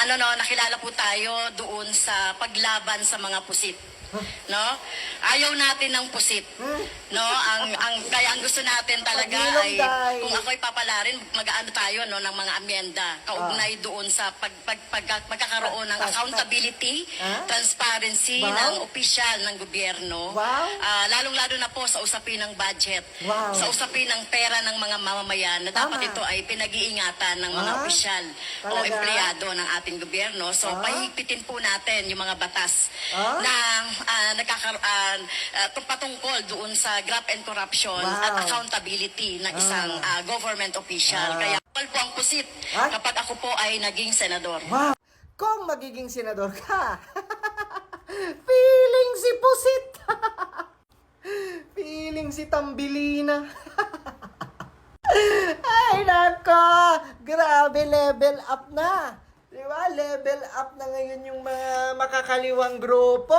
nakilala po tayo doon sa paglaban sa mga pusit. No? Ayaw natin ng pusit. No? Kaya ang gusto natin talaga ay kung ako'y papalarin, mag-aano tayo no ng mga amyenda kaugnay doon sa pagkakaroon ng accountability, transparency ng opisyal ng gobyerno. Lalong-lalo na po sa usapin ng budget, sa usapin ng pera ng mga mamamayan na dapat ito ay pinag-iingatan ng mga opisyal o empleyado ng ating gobyerno. So pahigpitin po natin yung mga batas na patungkol doon sa graft and corruption at accountability ng isang government official. Kaya po ang pusit kapag ako po ay naging senador. Kung magiging senador ka, feeling si pusit. Feeling si Tambilina. Ay, nako! Grabe, level up na. Diba? Level up na ngayon yung mga makakaliwang grupo.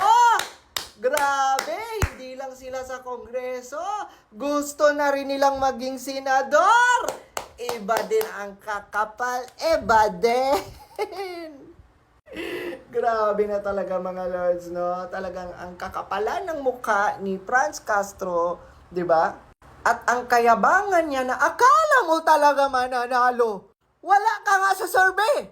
Grabe, hindi lang sila sa Kongreso. Gusto na rin nilang maging senador. Iba din ang kakapal. Iba din. Grabe na talaga mga lords, no? Talagang ang kakapalan ng mukha ni Franz Castro, di ba? At ang kayabangan niya na akala mo talaga mananalo. Wala ka nga sa survey.